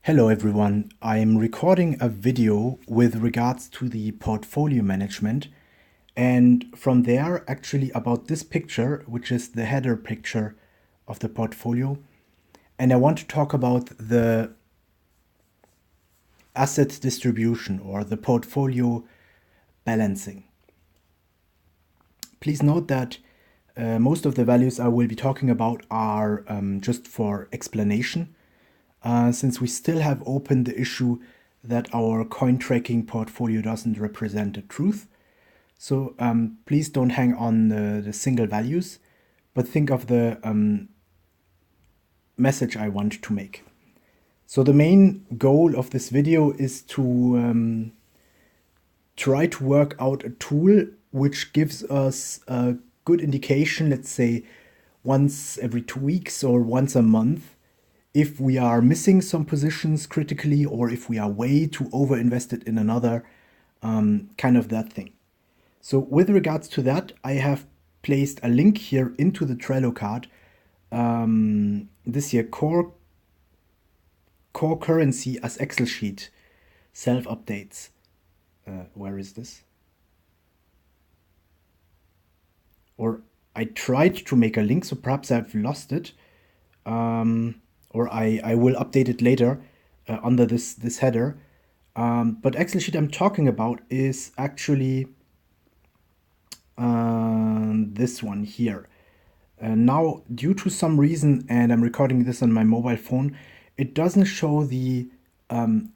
Hello everyone, I'm recording a video with regards to the portfolio management, and from there actually about this picture, which is the header picture of the portfolio. And I want to talk about the asset distribution or the portfolio balancing. Please note that most of the values I will be talking about are just for explanation. Since we still have open the issue that our coin tracking portfolio doesn't represent the truth. So please don't hang on the single values, but think of the message I want to make. So the main goal of this video is to try to work out a tool which gives us a good indication, let's say once every 2 weeks or once a month, if we are missing some positions critically or if we are way too over invested in another, kind of that thing. So with regards to that, I have placed a link here into the Trello card. This here, core currency as Excel sheet, self updates. Where is this? Or I tried to make a link, so perhaps I've lost it. Or I will update it later under this header. But Excel sheet I'm talking about is actually this one here. Now, due to some reason, and I'm recording this on my mobile phone, it doesn't show the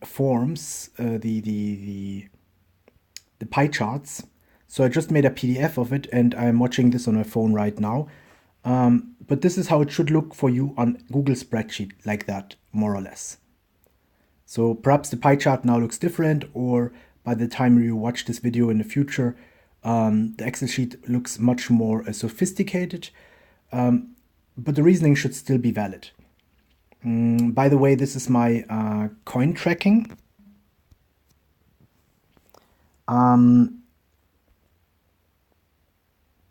forms, the pie charts. So I just made a PDF of it, and I'm watching this on my phone right now. But this is how it should look for you on Google Spreadsheet, like that, more or less. So perhaps the pie chart now looks different, or by the time you watch this video in the future, the Excel sheet looks much more sophisticated, but the reasoning should still be valid. By the way, this is my coin tracking. On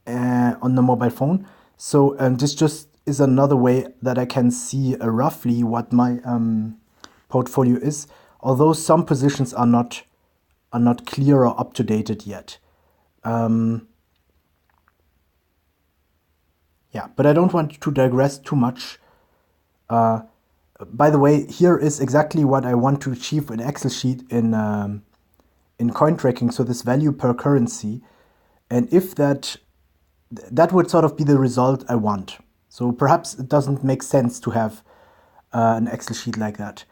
the mobile phone. So this just is another way that I can see roughly what my portfolio is, although some positions are not clear or up to date yet. Yeah, but I don't want to digress too much. By the way, here is exactly what I want to achieve in Excel sheet in coin tracking. So this value per currency, and if that would sort of be the result I want. So perhaps it doesn't make sense to have an Excel sheet like that.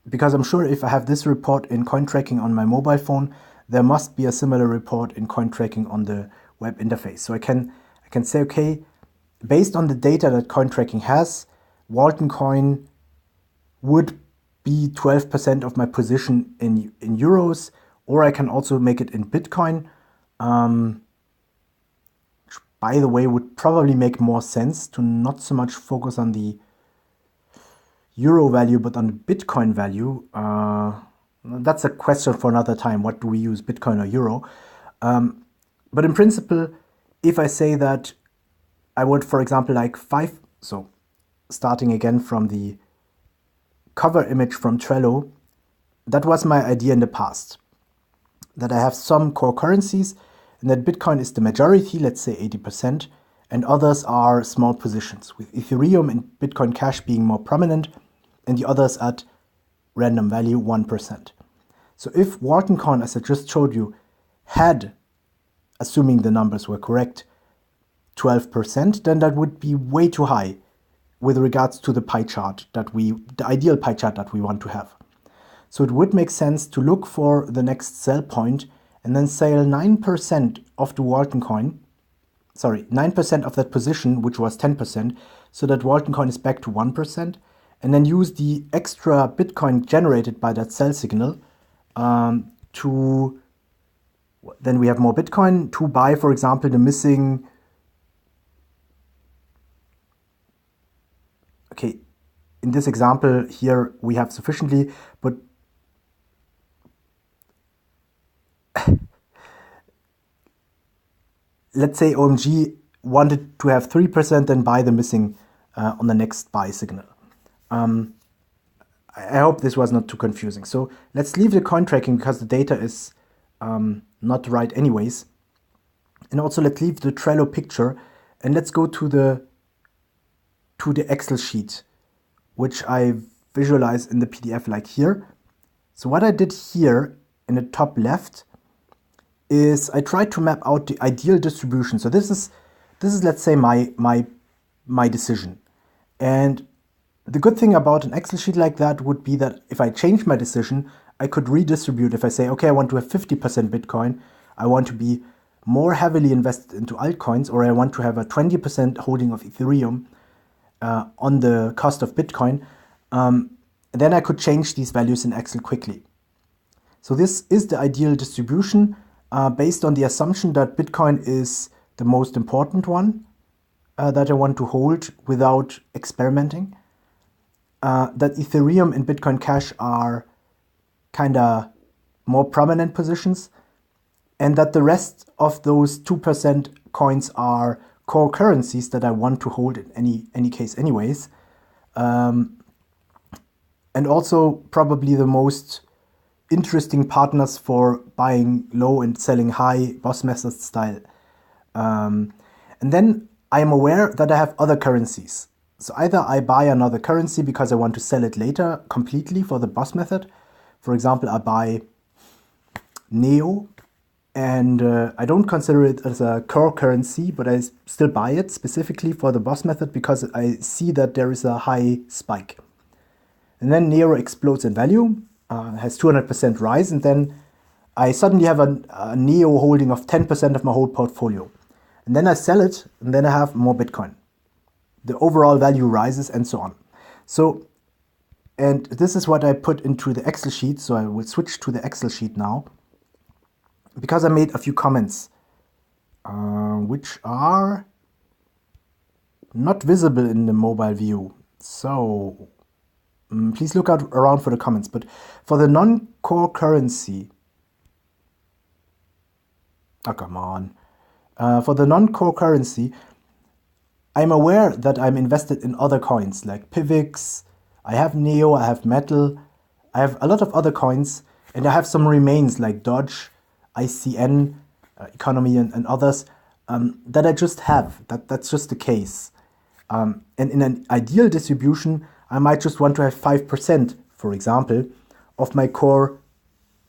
Because I'm sure if I have this report in coin tracking on my mobile phone, there must be a similar report in coin tracking on the web interface. So I can say, okay, based on the data that coin tracking has, Walton coin would be 12% of my position in euros, or I can also make it in Bitcoin. By the way, would probably make more sense to not so much focus on the euro value, but on the Bitcoin value. That's a question for another time. What do we use, Bitcoin or euro? But in principle, if I say that I would, for example, like so starting again from the cover image from Trello, that was my idea in the past, that I have some core currencies, and that Bitcoin is the majority, let's say 80%, and others are small positions, with Ethereum and Bitcoin Cash being more prominent, and the others at random value 1%. So if Walton coin, as I just showed you, had, assuming the numbers were correct, 12%, then that would be way too high with regards to the pie chart the ideal pie chart that we want to have. So it would make sense to look for the next sell point and then sell 9% of the Walton coin, 9% of that position, which was 10%, so that Walton coin is back to 1%, and then use the extra Bitcoin generated by that sell signal then we have more Bitcoin to buy, for example, the missing, okay, in this example here we have sufficiently, but let's say OMG wanted to have 3%, then buy the missing on the next buy signal. I hope this was not too confusing. So let's leave the coin tracking because the data is not right anyways. And also let's leave the Trello picture and let's go to the Excel sheet, which I visualize in the PDF like here. So what I did here in the top left is I tried to map out the ideal distribution. So this is let's say my decision. And the good thing about an Excel sheet like that would be that if I change my decision, I could redistribute. If I say, okay, I want to have 50% Bitcoin, I want to be more heavily invested into altcoins, or I want to have a 20% holding of Ethereum on the cost of Bitcoin, then I could change these values in Excel quickly. So this is the ideal distribution based on the assumption that Bitcoin is the most important one that I want to hold without experimenting. That Ethereum and Bitcoin Cash are kind of more prominent positions, and that the rest of those 2% coins are core currencies that I want to hold in any case anyways. And also probably the most interesting partners for buying low and selling high, boss method style. And then I'm aware that I have other currencies. So either I buy another currency because I want to sell it later completely for the boss method. For example, I buy Neo, and I don't consider it as a core currency, but I still buy it specifically for the boss method because I see that there is a high spike. And then Neo explodes in value, has 200% rise, and then I suddenly have a Neo holding of 10% of my whole portfolio. And then I sell it, and then I have more Bitcoin. The overall value rises and so on. So, and this is what I put into the Excel sheet. So I will switch to the Excel sheet now because I made a few comments which are not visible in the mobile view. So please look out around for the comments. But for the non-core currency, oh, come on. For the non-core currency, I'm aware that I'm invested in other coins like Pivx, I have Neo, I have Metal, I have a lot of other coins, and I have some remains like Dodge, ICN, Economy, and others that I just have. That's just the case. And in an ideal distribution, I might just want to have 5%, for example, of my core,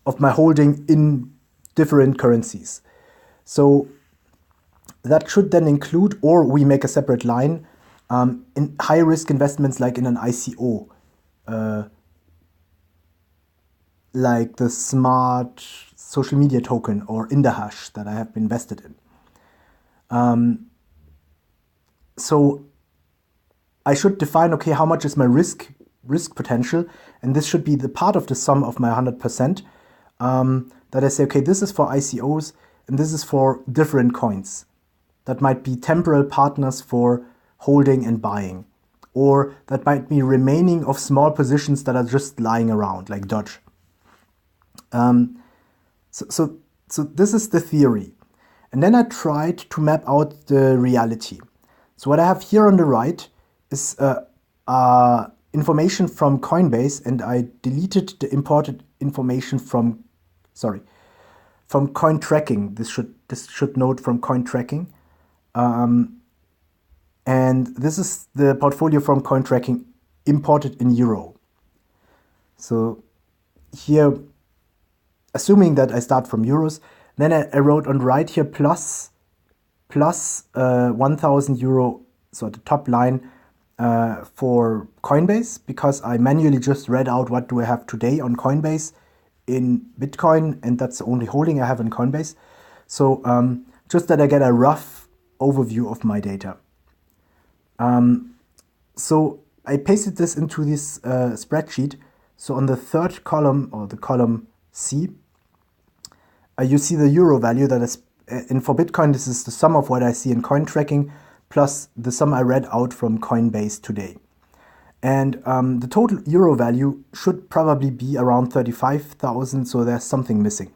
of my holding in different currencies. So that should then include, or we make a separate line, in high-risk investments like in an ICO, like the smart social media token or Indahash that I have been invested in. So I should define, okay, how much is my risk potential, and this should be the part of the sum of my 100%, that I say, okay, this is for ICOs, and this is for different coins. That might be temporal partners for holding and buying, or that might be remaining of small positions that are just lying around, like Dodge. So this is the theory. And then I tried to map out the reality. So what I have here on the right is information from Coinbase, and I deleted the imported information from coin tracking. This should note from coin tracking. And this is the portfolio from coin tracking imported in euro. So here, assuming that I start from euros, then I wrote on the right here plus 1,000 euro, so at the top line, for Coinbase, because I manually just read out what do I have today on Coinbase in Bitcoin, and that's the only holding I have in Coinbase. So just that I get a rough overview of my data. So I pasted this into this spreadsheet. So on the third column, or the column C, you see the euro value that is, and for Bitcoin, this is the sum of what I see in coin tracking plus the sum I read out from Coinbase today. And the total euro value should probably be around 35,000, so there's something missing,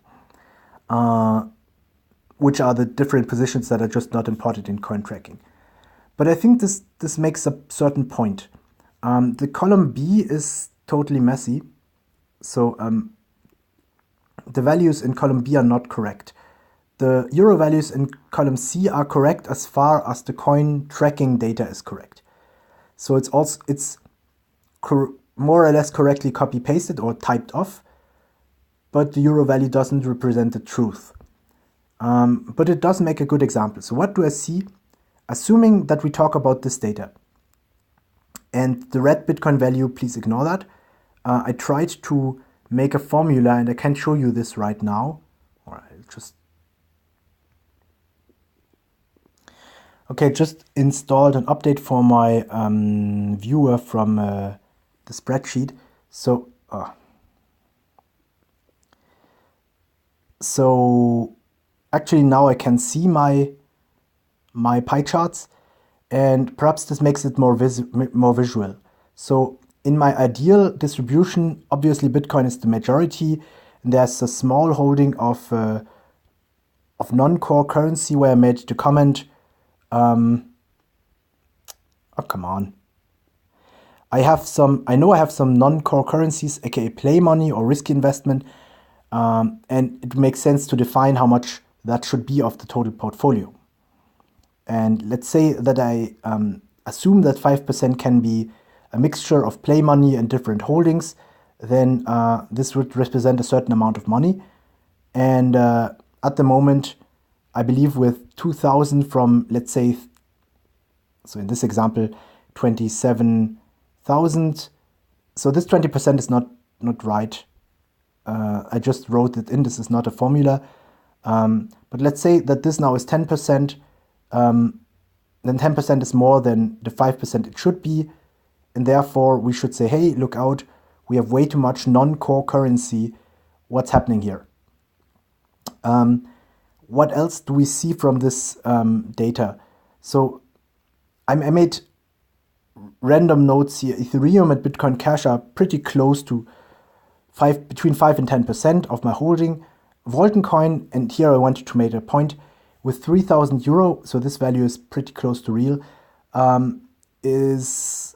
which are the different positions that are just not imported in coin tracking. But I think this makes a certain point. The column B is totally messy. So the values in column B are not correct. The euro values in column C are correct as far as the coin tracking data is correct. So it's more or less correctly copy pasted or typed off, but the euro value doesn't represent the truth. But it does make a good example. So what do I see? Assuming that we talk about this data and the red Bitcoin value, please ignore that. I tried to make a formula, and I can show you this right now. Or I'll just just installed an update for my viewer from the spreadsheet. So actually now I can see my pie charts, and perhaps this makes it more visual. So in my ideal distribution, obviously Bitcoin is the majority, and there's a small holding of non-core currency where I made the comment. Oh, come on. I know I have some non-core currencies, aka play money or risky investment, and it makes sense to define how much that should be of the total portfolio. And let's say that I assume that 5% can be a mixture of play money and different holdings, then this would represent a certain amount of money. And at the moment, I believe with 2,000 from, let's say, so in this example, 27,000. So this 20% is not right. I just wrote it in. This is not a formula. But let's say that this now is 10%. Then 10% is more than the 5% it should be. And therefore, we should say, hey, look out. We have way too much non-core currency. What's happening here? What else do we see from this data? So I made random notes here. Ethereum and Bitcoin Cash are pretty close to between 5 and 10% of my holding. Walton Coin, and here I wanted to make a point, with 3,000 euro, so this value is pretty close to real, is,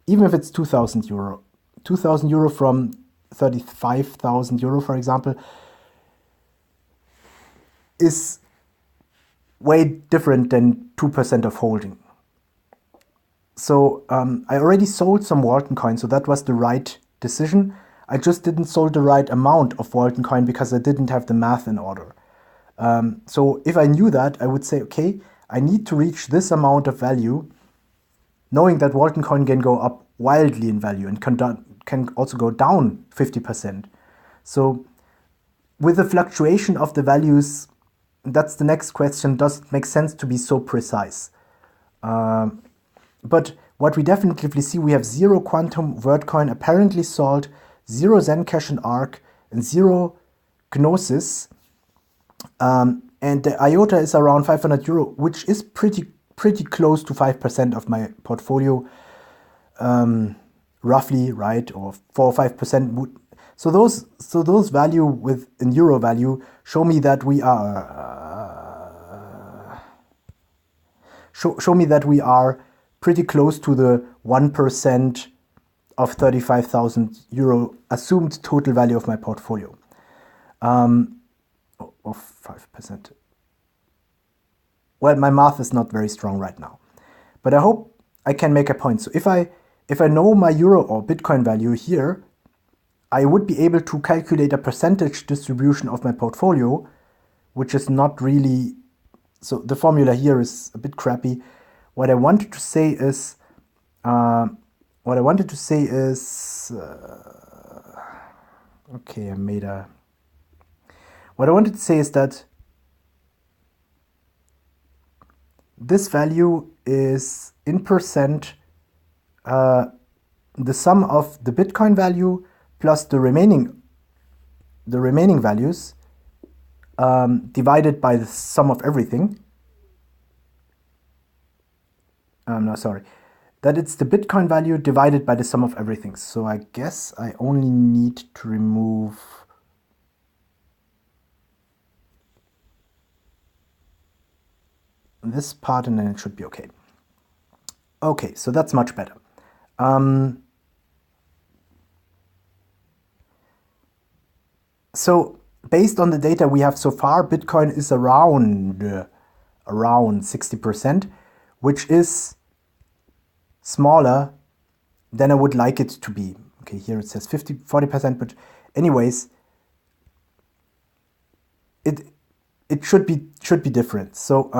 even if it's 2,000 euro, 2,000 euro from 35,000 euro, for example, is way different than 2% of holding. So I already sold some Walton coin, so that was the right decision. I just didn't sold the right amount of Walton coin because I didn't have the math in order. So if I knew that, I would say, okay, I need to reach this amount of value, knowing that Walton coin can go up wildly in value and can also go down 50%. So with the fluctuation of the values, that's the next question. Does it make sense to be so precise? But what we definitely see, we have 0 Quantum WortCoin apparently sold, 0 Zencash and Arc, and 0 Gnosis. And the IOTA is around 500 euro, which is pretty close to 5% of my portfolio, roughly, right? Or 4 or 5%. So those value in euro value show me that we are show me that we are pretty close to the 1% of 35,000 euro assumed total value of my portfolio. Of 5%. Well, my math is not very strong right now, but I hope I can make a point. So if I know my euro or Bitcoin value here, I would be able to calculate a percentage distribution of my portfolio, which is not really, so the formula here is a bit crappy. What I wanted to say is, okay, what I wanted to say is that this value is in percent the sum of the Bitcoin value plus the remaining values divided by the sum of everything. No, sorry. That it's the Bitcoin value divided by the sum of everything. So I guess I only need to remove this part and then it should be okay. Okay, so that's much better. So based on the data we have so far, Bitcoin is around 60%, which is smaller than I would like it to be. Okay, here it says 40%, but anyways, it should be different. So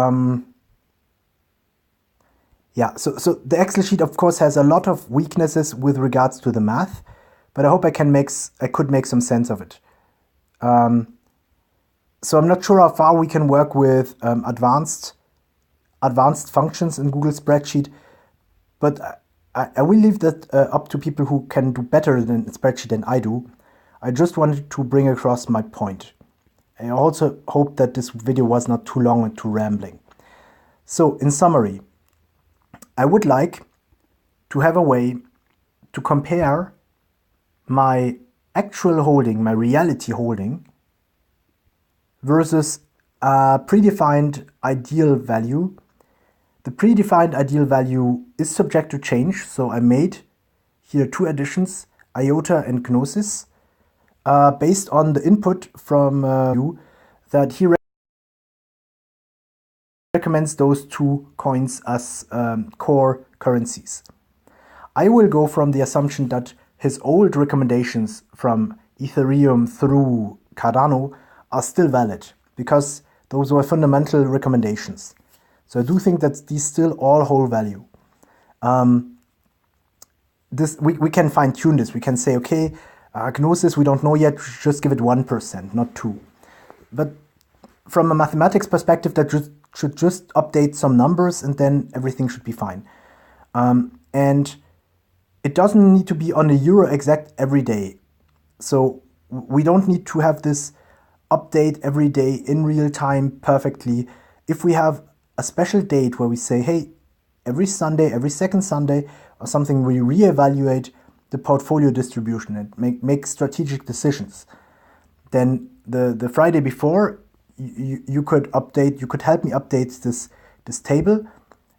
yeah, so the Excel sheet of course has a lot of weaknesses with regards to the math, but I hope I could make some sense of it. So I'm not sure how far we can work with advanced functions in Google Spreadsheet, but I will leave that up to people who can do better than spreadsheet than I do. I just wanted to bring across my point. I also hope that this video was not too long and too rambling. So in summary, I would like to have a way to compare my actual holding, my reality holding, versus a predefined ideal value. The predefined ideal value is subject to change, so I made here two additions, IOTA and Gnosis, based on the input from you that he recommends those two coins as core currencies. I will go from the assumption that his old recommendations from Ethereum through Cardano are still valid, because those were fundamental recommendations. So I do think that these still all hold value. We can fine tune this. We can say, okay, Gnosis, we don't know yet, just give it 1%, not 2%. But from a mathematics perspective, that should just update some numbers and then everything should be fine. And it doesn't need to be on a euro exact every day. So we don't need to have this update every day in real time perfectly. If we have a special date where we say, hey, every Sunday, every second Sunday or something, we reevaluate the portfolio distribution and make strategic decisions. Then the Friday before, you could help me update this table,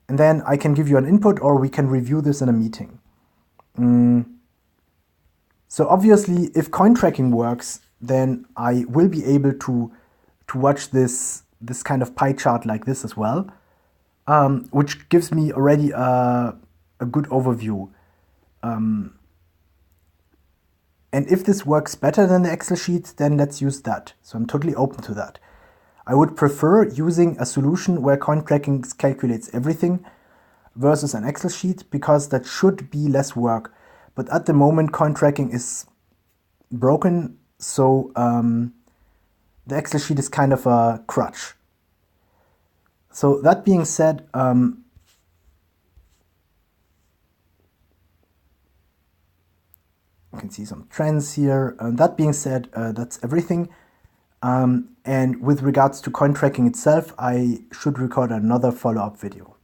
and then I can give you an input, or we can review this in a meeting. So obviously, if coin tracking works, then I will be able to watch this kind of pie chart like this as well, which gives me already a good overview. And if this works better than the Excel sheet, then let's use that. So I'm totally open to that. I would prefer using a solution where coin tracking calculates everything versus an Excel sheet, because that should be less work. But at the moment, coin tracking is broken, so the Excel sheet is kind of a crutch. So that being said, you can see some trends here. That being said, that's everything. And with regards to coin tracking itself, I should record another follow-up video.